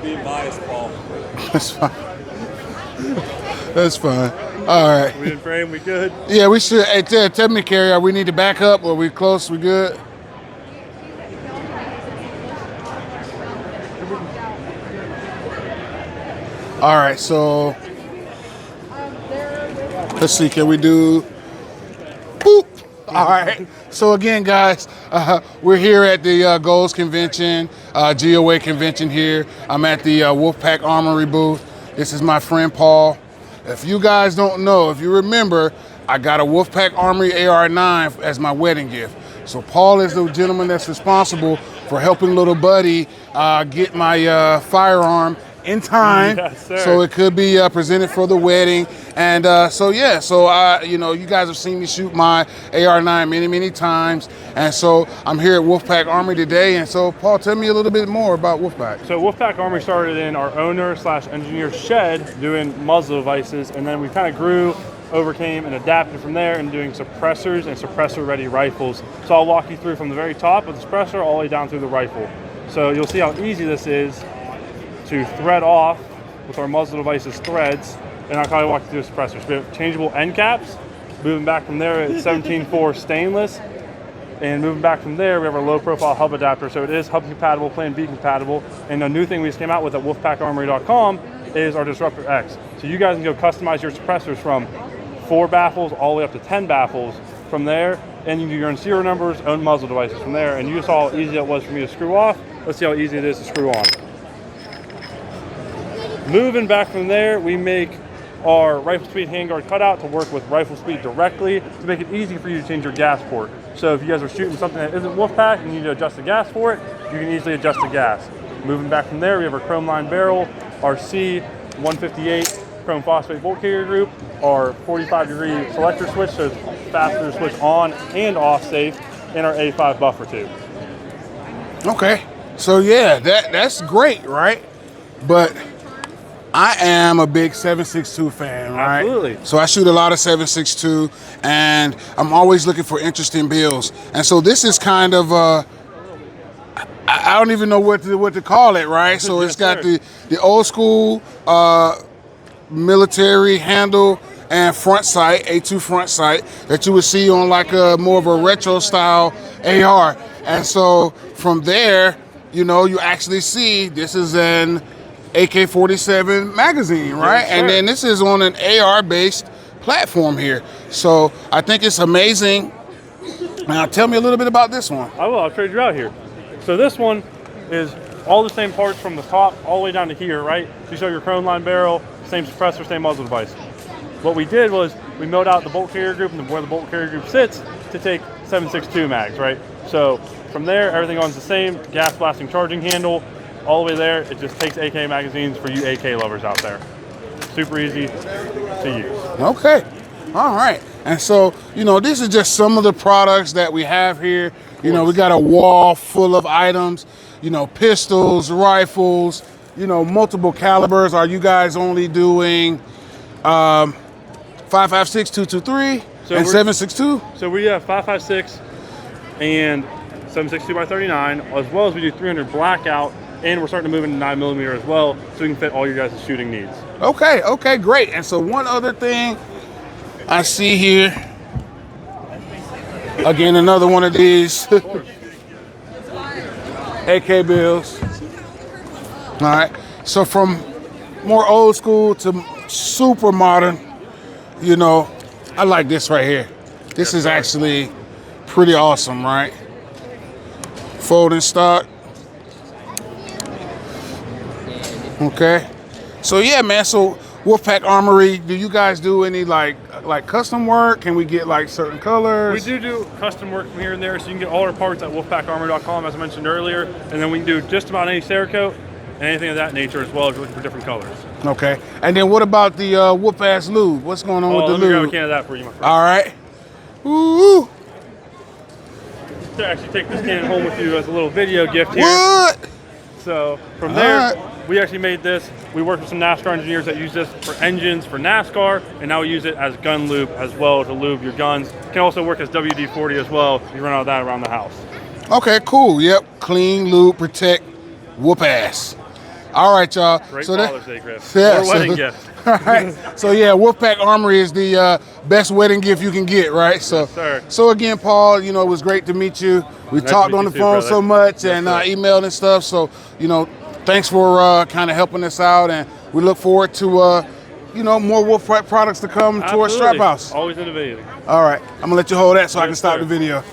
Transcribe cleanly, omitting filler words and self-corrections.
being biased, Paul. That's fine. That's fine. All right. We in frame, we good? Yeah, we should. Hey, tell me, Carrie, we need to back up or we close? We good? All right, so let's see. Can we do? Boop. All right. So again, guys, we're here at the G.O.A.L.S convention, G.O.A. convention here. I'm at the Wolfpack Armory booth. This is my friend Paul. If you guys don't know, if you remember, I got a Wolfpack Armory AR-9 as my wedding gift. So Paul is the gentleman that's responsible for helping Lil Buddy get my firearm in time, yes, so it could be presented for the wedding. And you know, you guys have seen me shoot my AR-9 many times, and so I'm here at Wolfpack Armory today. And so, Paul, tell me a little bit more about Wolfpack. So Wolfpack Armory started in our owner/engineer shed doing muzzle devices, and then we kind of grew, overcame, and adapted from there and doing suppressors and suppressor-ready rifles. So I'll walk you through from the very top of the suppressor all the way down through the rifle. So you'll see how easy this is to thread off with our muzzle devices threads, and I'll probably walk you through the suppressors. We have changeable end caps. Moving back from there, it's 17.4 stainless, and moving back from there, we have our low-profile hub adapter, so it is hub compatible, Plan B compatible. And a new thing we just came out with at wolfpackarmory.com is our Disruptor X. So you guys can go customize your suppressors from 4 baffles all the way up to 10 baffles from there, and you can do your own serial numbers, own muzzle devices from there. And you saw how easy it was for me to screw off. Let's see how easy it is to screw on. Moving back from there, we make our rifle speed handguard cutout to work with rifle speed directly to make it easy for you to change your gas port. So if you guys are shooting something that isn't Wolfpack and you need to adjust the gas for it, you can easily adjust the gas. Moving back from there, we have our chrome line barrel, our C158 chrome phosphate bolt carrier group, our 45-degree selector switch, so it's faster to switch on and off safe, and our A5 buffer tube. Okay, so yeah, that's great, right? But I am a big 7.62 fan, right? Absolutely. So I shoot a lot of 7.62, and I'm always looking for interesting builds. And so this is kind of I don't even know what to call it, right? So it's got the old school military handle and front sight, A2 front sight that you would see on like a more of a retro style AR. And so from there, you know, you actually see this is an AK-47 magazine, right? Yes, and then this is on an AR-based platform here. So I think it's amazing. Now tell me a little bit about this one. I will, I'll trade you out here. So this one is all the same parts from the top all the way down to here, right? So you show your chrome line barrel, same suppressor, same muzzle device. What we did was we milled out the bolt carrier group and where the bolt carrier group sits to take 7.62 mags, right? So from there, everything on's the same, gas blasting charging handle, all the way there. It just takes AK magazines for you AK lovers out there. Super easy to use. Okay, all right. And so, you know, this is just some of the products that we have here. You know, we got a wall full of items, you know, pistols, rifles, you know, multiple calibers. Are you guys only doing 5.56, 223, and 7.62? So we have 5.56 and 7.62 by 39, as well as we do 300 blackout, and we're starting to move into 9mm as well, so we can fit all your guys' shooting needs. Okay, okay, great. And so one other thing I see here, again, another one of these AK bills. All right, so from more old school to super modern, you know, I like this right here. This is actually pretty awesome, right? Folding stock. Okay, so yeah, man. So Wolfpack Armory, do you guys do any like custom work? Can we get like certain colors? We do custom work from here and there, so you can get all our parts at wolfpackarmory.com, as I mentioned earlier, and then we can do just about any Cerakote and anything of that nature as well if you're looking for different colors. Okay, and then what about the Whoop Ass Lube? What's going on with the lube? Let me grab a lube? can of that for you, my friend. All right. Ooh. To actually take this can home with you as a little video gift here. What? So from there, we actually made this. We worked with some NASCAR engineers that use this for engines for NASCAR, and now we use it as gun lube as well to lube your guns. It can also work as WD-40 as well. You run out of that around the house. Okay, cool. Yep, clean, lube, protect, whoop ass. All right, y'all. Great so Father's Day gift. Yeah, Or wedding gift. All right. So yeah, Wolfpack Armory is the best wedding gift you can get, right? So, Yes, sir. so again, Paul, you know, it was great to meet you. We Nice talked to meet on you the too, phone brother. so much Yes, and sir. emailed and stuff. So, you know, thanks for kind of helping us out, and we look forward to you know, more Wolfpack products to come towards Absolutely. Strap House. Always innovating. All right, I'm gonna let you hold that so I can Yes, stop sir. the video.